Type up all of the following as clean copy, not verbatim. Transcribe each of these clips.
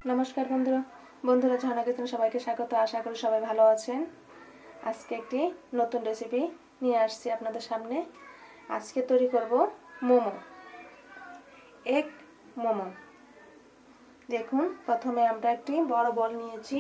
নমস্কার বন্ধুরা জাহানা কিচেনে সবাইকে স্বাগত। আশা করি সবাই ভালো আছেন। আজকে একটি নতুন রেসিপি নিয়ে আসছি আপনাদের সামনে। আজকে তৈরি করব মোমো, এগ মোমো। দেখুন, প্রথমে আমরা একটি বড় বল নিয়েছি।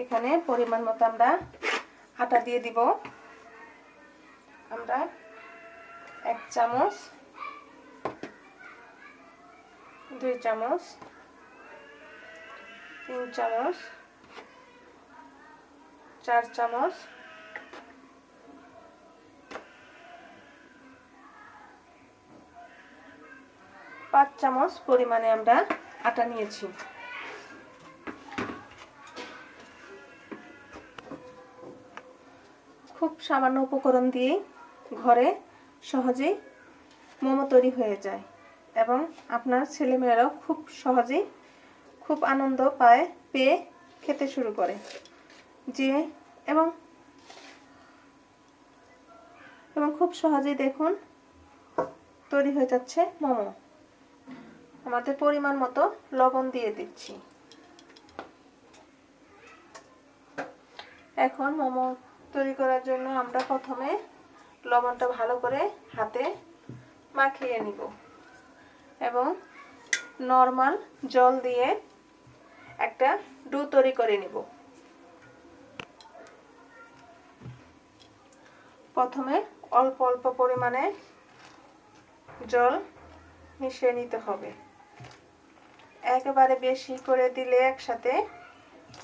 এখানে পরিমাণ মতো আমরা আটা দিয়ে দিব। আমরা 1 চামচ, 2 চামচ, 3 চামচ, 4 চামচ, 5 চামচ পরিমাণে আমরা আটা নিয়েছি। খুব সামান্য উপকরণ দিয়ে ঘরে সহজেই মোমো তৈরি হয়ে যায় এবং আপনার ছেলেমেয়েরাও খুব সহজেই খুব আনন্দ পেয়ে খেতে শুরু করে এবং খুব সহজেই দেখুন তৈরি হয়ে যাচ্ছে মোমো। আমাদের পরিমাণ মতো লবণ দিয়ে দিচ্ছি। এখন মোমো তৈরি করার জন্য আমরা প্রথমে লবণটা ভালো করে হাতে মাখিয়ে নিব এবং নরমাল জল দিয়ে একটা ডো তৈরি করে নিব। প্রথমে অল্প অল্প পরিমাণে জল মিশিয়ে নিতে হবে। একেবারে বেশি করে দিলে একসাথে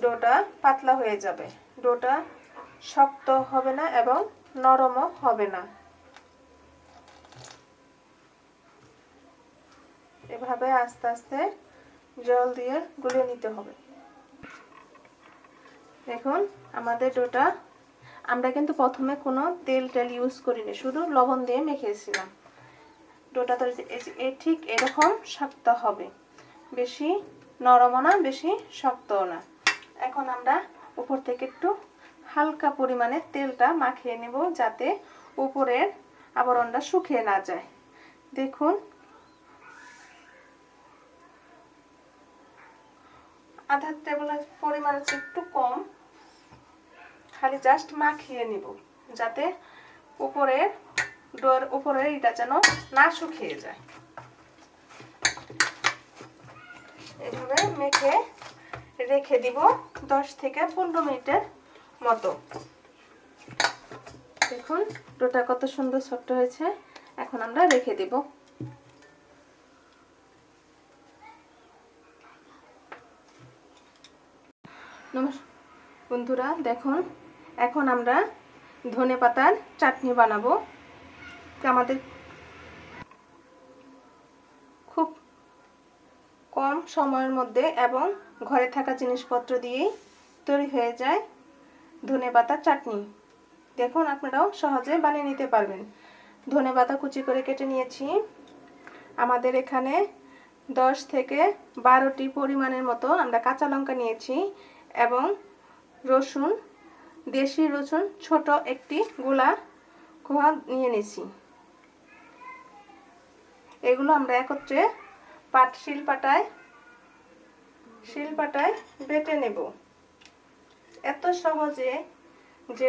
ডোটা পাতলা হয়ে যাবে। ডোটা শক্ত হবে না এবং নরমও হবে না। এভাবে আস্তে আস্তে জল দিয়ে গুলিয়ে নিতে হবে। দেখুন আমাদের ডোটা, আমরা কিন্তু প্রথমে কোনো তেল ইউজ করিনি, শুধু লবণ দিয়ে মেখেছিলাম। ডোটা তো ঠিক এরকম শক্ত হবে, বেশি নরমও না বেশি শক্তও না। এখন আমরা উপর থেকে একটু হালকা পরিমাণে তেলটা মাখিয়ে নেব যাতে উপরের আবরণটা শুকিয়ে না যায়। দেখুন আধা টেবিল পরিমাণ একটু কম, খালি জাস্ট মাখিয়ে নিব যাতে উপরের এটা যেন না শুকিয়ে যায়। এভাবে মেখে রেখে দিব 10 থেকে 15 মিনিটের মতো। দেখুন ডোটা কত সুন্দর সফট হয়েছে। এখন আমরা রেখে দিব। নমস্কার বন্ধুরা, দেখুন এখন আমরা ধনেপাতার চাটনি বানাবো। আমাদের খুব কম সময়ের মধ্যে এবং ঘরে থাকা জিনিসপত্র দিয়েই তৈরি হয়ে যায় ধনেপাতার চাটনি। দেখুন আপনারাও সহজে বানিয়ে নিতে পারবেন। ধনেপাতা কুচি করে কেটে নিয়েছি। আমাদের এখানে 10 থেকে 12টি পরিমাণের মতো আমরা কাঁচা লঙ্কা নিয়েছি এবং রসুন, দেশি রসুন ছোট একটি গোলা কোয়া নিয়ে নিয়েছি। এগুলো আমরা একত্রে শিলপাটায় বেটে নেব। এত সহজে যে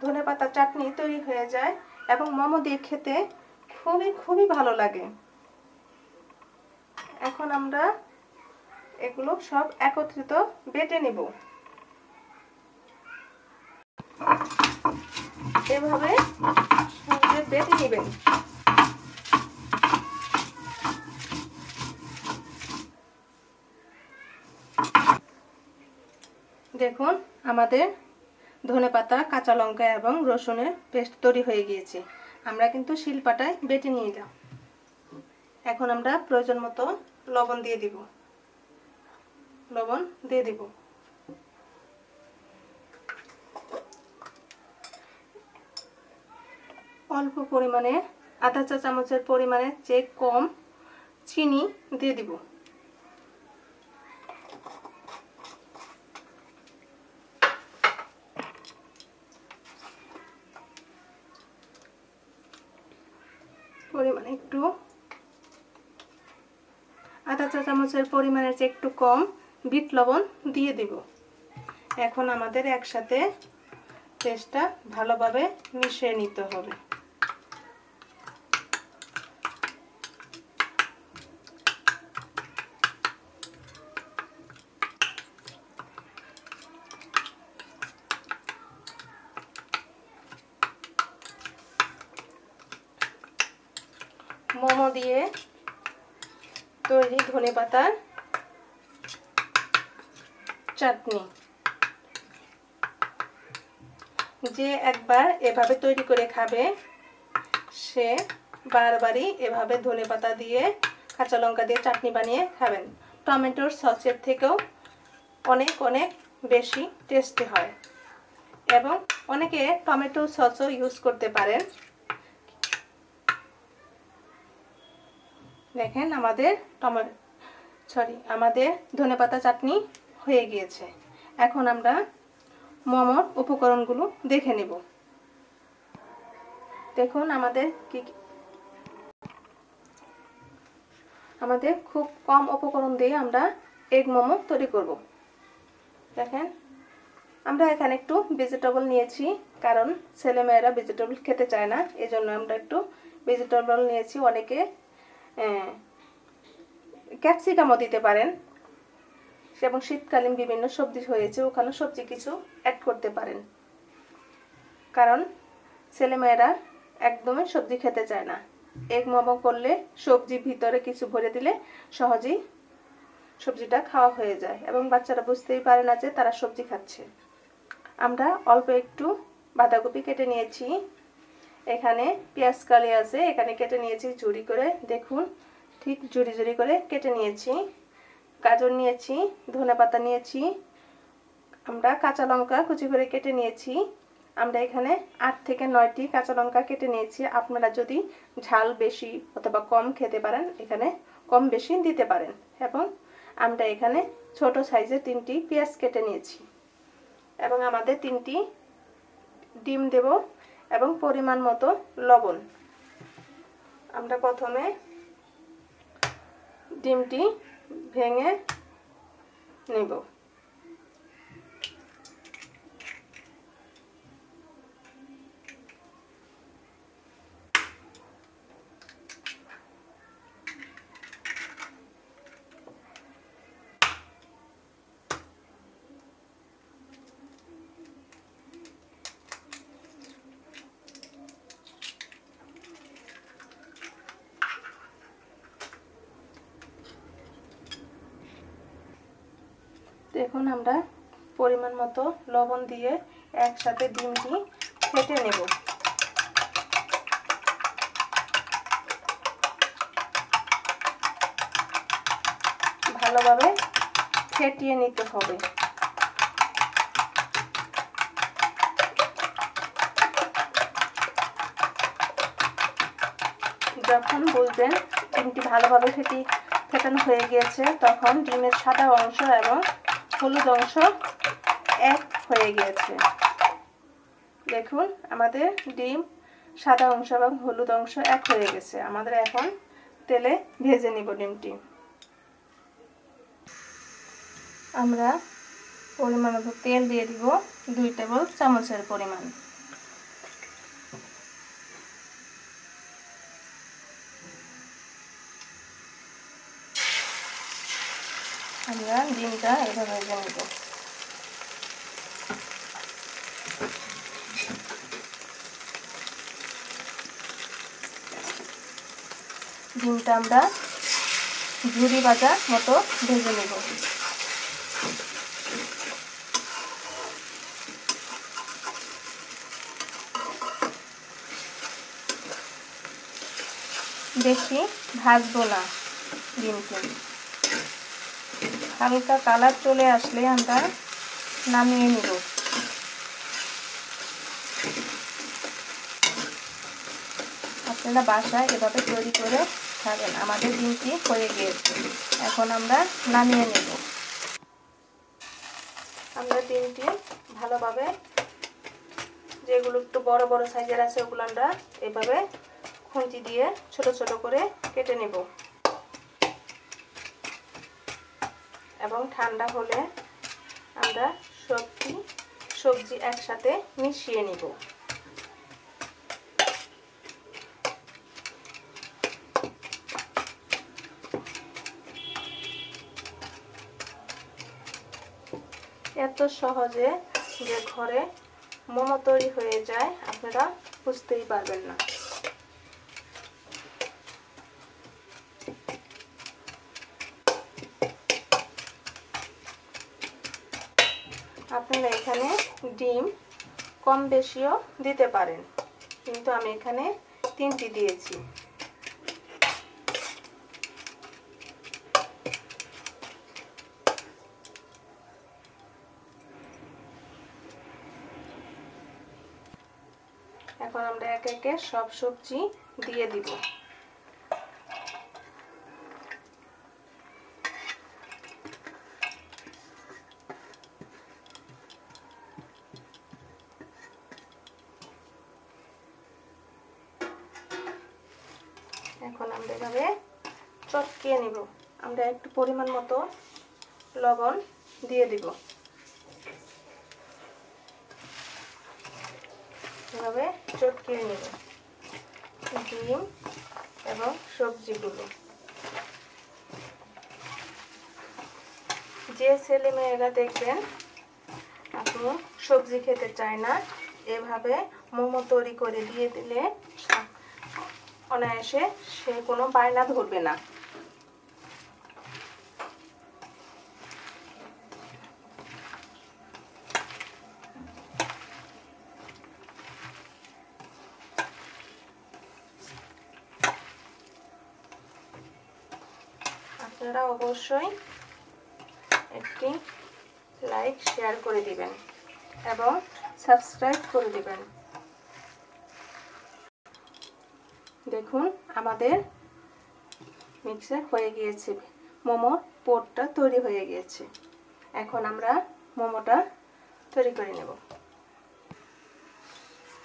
ধনেপাতা চাটনি তৈরি হয়ে যায় এবং মোমো দিয়ে খেতে খুবই ভালো লাগে। এখন আমরা এগুলো সব একত্রিত বেটে নেব। এভাবে সহজে বেটে নেবেন। দেখুন আমাদের ধনেপাতা, কাঁচা লঙ্কা এবং রসুনের পেস্ট তৈরি হয়ে গিয়েছে। আমরা কিন্তু শিলপাটায় বেটে নিয়ে এলাম। এখন আমরা প্রয়োজন মতো লবণ দিয়ে দিব। অল্প পরিমাণে আধা চা চামচের পরিমাণে চেয়ে কম চিনি দিয়ে দিব। পরিমাণে একটু আধা চা চামচের পরিমাণের চেয়ে একটু কম বিট লবণ দিয়ে দিব। এখন আমাদের একসাথে পেস্টটা ভালোভাবে মিশিয়ে নিতে হবে। মোমো দিয়ে তৈরি ধনেপাতার চাটনি, যে একবার এভাবে তৈরি করে খাবে সে বারবারই এভাবে ধনেপাতা দিয়ে কাঁচা লঙ্কা দিয়ে চাটনি বানিয়ে খাবেন। টমেটোর সসের থেকেও অনেক অনেক বেশি টেস্টি হয় এবং অনেকে টমেটো সসও ইউজ করতে পারেন। দেখেন আমাদের ধনেপাতা চাটনি হয়ে গিয়েছে। এখন আমরা মোমোর উপকরণগুলো দেখে নেব। দেখুন আমাদের খুব কম উপকরণ দিয়ে আমরা এগ মোমো তৈরি করব। দেখেন আমরা এখানে একটু ভেজিটেবল নিয়েছি, কারণ ছেলেমেয়েরা ভেজিটেবল খেতে চায় না, এজন্য আমরা একটু ভেজিটেবল নিয়েছি। অনেকে ক্যাপসিকামও দিতে পারেন এবং শীতকালীন বিভিন্ন সবজি হয়েছে ওখানে সবজি কিছু অ্যাড করতে পারেন, কারণ ছেলেমেয়েরা একদমই সবজি খেতে চায় না। এগ মোমো করলে সবজি ভিতরে কিছু ভরে দিলে সহজেই সবজিটা খাওয়া হয়ে যায় এবং বাচ্চারা বুঝতেই পারে না যে তারা সবজি খাচ্ছে। আমরা অল্প একটু বাঁধাকপি কেটে নিয়েছি, এখানে পেঁয়াজ কালি আছে, এখানে কেটে নিয়েছি ঝুরি করে, দেখুন ঠিক ঝুরি ঝুরি করে কেটে নিয়েছি। গাজর নিয়েছি, ধনেপাতা নিয়েছি, আমরা কাঁচা লঙ্কা কুচি করে কেটে নিয়েছি। আমরা এখানে 8 থেকে 9টি কাঁচা লঙ্কা কেটে নিয়েছি। আপনারা যদি ঝাল বেশি অথবা কম খেতে পারেন এখানে কম বেশি দিতে পারেন। এবং আমরা এখানে ছোট সাইজের 3টি পেঁয়াজ কেটে নিয়েছি এবং আমাদের 3টি ডিম দেব এবং পরিমাণ মতো লবণ। আমরা প্রথমে ডিমটি ভেঙে নেব। দেখুন আমরা পরিমাণ মতো লবণ দিয়ে একসাথে ডিমটি ফেটে নেব। ভালোভাবে ফেটিয়ে নিতে হবে। যখন বুঝবেন ডিমটি ভালোভাবে ফেটানো হয়ে গিয়েছে তখন ডিমের সাদা অংশ এবং হলুদ অংশ এক হয়ে গিয়েছে। দেখুন আমাদের ডিম সাদা অংশ এবং হলুদ অংশ এক হয়ে গেছে। আমাদের এখন তেলে ভেজে নিব ডিমটি। আমরা পরিমাণ মতো তেল দিয়ে দিব 2 টেবিল চামচের পরিমাণ। আমরা ডিমটা এভাবে ভেজে নেব। ডিমটা আমরা ঝুরি ভাজা মতো ভেজে নেব। বেশি ভাজবো না ডিমকে, হালকা কালার চলে আসলে আমরা নামিয়ে নিব। আপনারা বাসায় এভাবে তৈরি করে খাবেন। আমাদের ডিমটি হয়ে গিয়েছে, এখন আমরা নামিয়ে নেব। আমরা ডিমটি ভালোভাবে যেগুলো একটু বড় বড় সাইজের আছে ওগুলো আমরা এভাবে খুন্তি দিয়ে ছোট ছোট করে কেটে নেব। এবং ঠান্ডা হলে আমরা সবজি একসাথে মিশিয়ে নিব। এত সহজে যে ঘরে মোমো তৈরি হয়ে যায় আপনারা বুঝতেই পারবেন না। আপনারা এখানে ডিম কম বেশিও দিতে পারেন, কিন্তু আমি এখানে 3টি দিয়েছি। এখন আমরা একে একে সব সবজি দিয়ে দিব। এখন আমরা এভাবে চটকিয়ে নিব। আমরা একটু পরিমাণ মতো লবণ দিয়ে দিব। এভাবে চটকিয়ে নিব ডিম এবং সবজিগুলো। যে ছেলে মেয়েরা দেখবেন আপনি সবজি খেতে চায় না, এভাবে মোমো তৈরি করে দিয়ে দিলে অনায়াসে সে কোনো বায়না ধরবে না। আপনারা অবশ্যই একটি লাইক শেয়ার করে দিবেন এবং সাবস্ক্রাইব করে দিবেন। দেখুন আমাদের মিক্সার হয়ে গিয়েছে, মোমোর পোরটা তৈরি হয়ে গিয়েছে। এখন আমরা মোমোটা তৈরি করে নেব।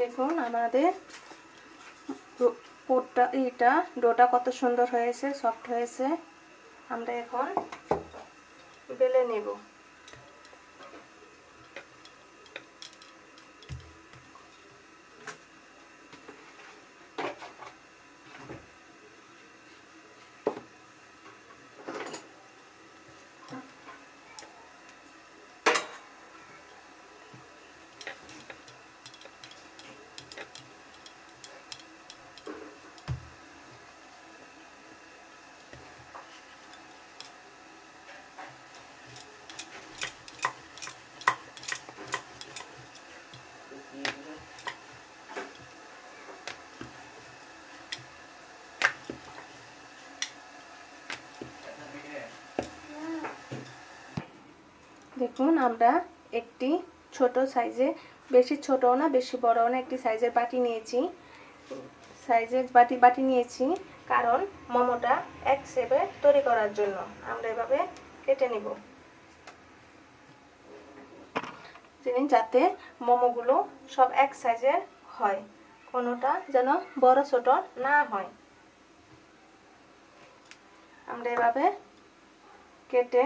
দেখুন আমাদের পোরটা ডোটা কত সুন্দর হয়েছে, সফট হয়েছে। আমরা এখন বেলে নেব। দেখুন আমরা একটি ছোট সাইজে, বেশি ছোটও না বেশি বড়ও না, একটি সাইজের বাটি নিয়েছি। বাটি নিয়েছি কারণ মোমোটা এক শেপে তৈরি করার জন্য। আমরা এভাবে কেটে নিব যাতে মোমোগুলো সব এক সাইজের হয়, কোনোটা যেন বড় ছোট না হয়। আমরা এভাবে কেটে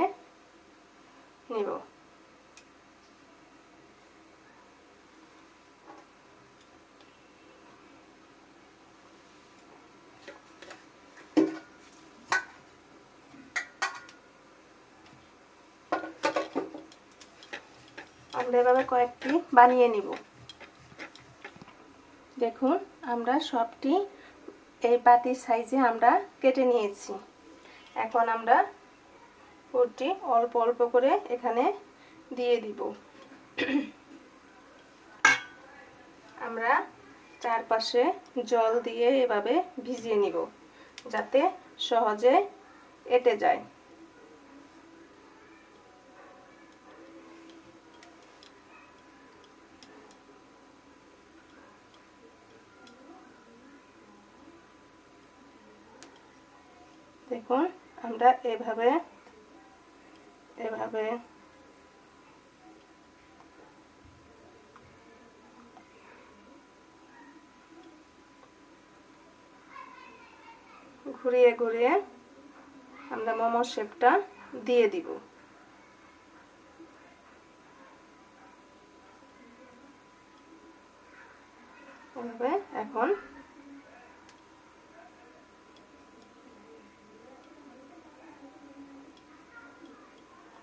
নিব। আমরা এভাবে কয়েকটি বানিয়ে নিব। দেখুন আমরা সবটি এই বাটির সাইজে আমরা কেটে নিয়েছি। এখন আমরা পুরটি অল্প অল্প করে এখানে দিয়ে দিব। আমরা চারপাশে জল দিয়ে এভাবে ভিজিয়ে নিব যাতে সহজে এঁটে যায়। দেখুন আমরা এভাবে ঘুরিয়ে ঘুরিয়ে আমরা মোমো শেপটা দিয়ে দিব। এভাবে এখন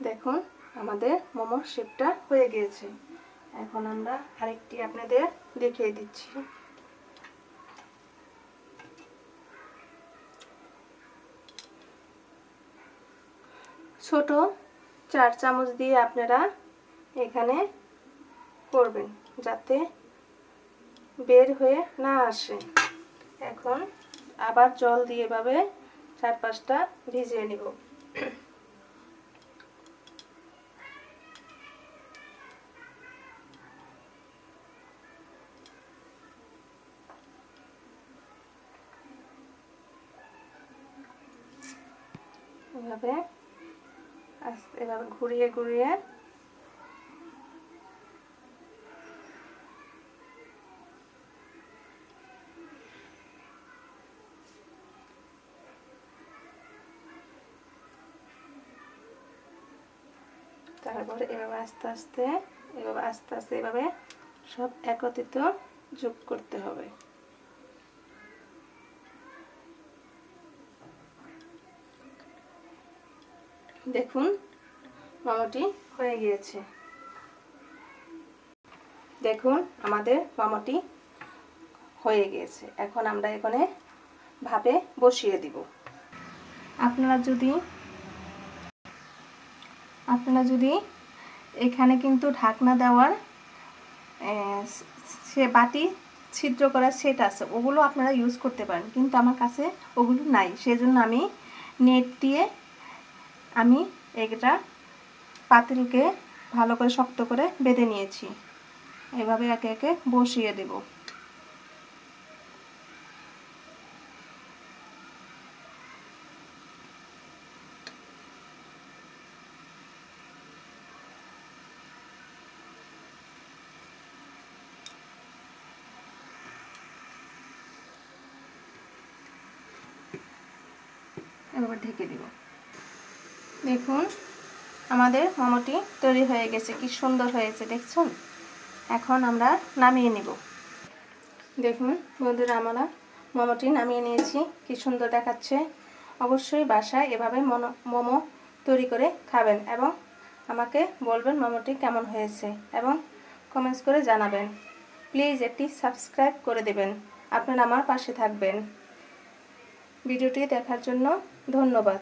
দেখুন আমাদের মোমোর শেপটা হয়ে গিয়েছে। এখন আমরা আরেকটি আপনাদের দেখিয়ে দিচ্ছি। ছোট 4 চামচ দিয়ে আপনারা এখানে করবেন যাতে বের হয়ে না আসে। এখন আবার জল দিয়ে এভাবে 4-5টা ভিজিয়ে নিব। এভাবে এভাবে ঘুরিয়ে ঘুরিয়ে তারপরে এভাবে আস্তে আস্তে এভাবে সব একত্রিত যোগ করতে হবে। দেখুন মোমোটি হয়ে গিয়েছে। দেখুন আমাদের মোমোটি হয়ে গিয়েছে। এখন আমরা এখানে ভাপে বসিয়ে দিব। আপনারা যদি এখানে কিন্তু ঢাকনা দেওয়ার সে বাটি ছিদ্র করার সেট আছে, ওগুলো আপনারা ইউজ করতে পারেন, কিন্তু আমার কাছে ওগুলো নাই, সেজন্য আমি নেট দিয়ে আমি এটা পাতিলকে ভালো করে শক্ত করে বেঁধে নিয়েছি। এভাবে একে একে বসিয়ে দেব। এবার ঢেকে দিব। দেখুন আমাদের মোমোটি তৈরি হয়ে গেছে, কি সুন্দর হয়েছে দেখছেন। এখন আমরা নামিয়ে নিব। দেখুন বন্ধুরা আমরা মোমোটি নামিয়ে নিয়েছি, কি সুন্দর দেখাচ্ছে। অবশ্যই বাসায় এভাবে মোমো তৈরি করে খাবেন এবং আমাকে বলবেন মোমোটি কেমন হয়েছে এবং কমেন্টস করে জানাবেন। প্লিজ একটি সাবস্ক্রাইব করে দেবেন। আপনারা আমার পাশে থাকবেন। ভিডিওটি দেখার জন্য ধন্যবাদ।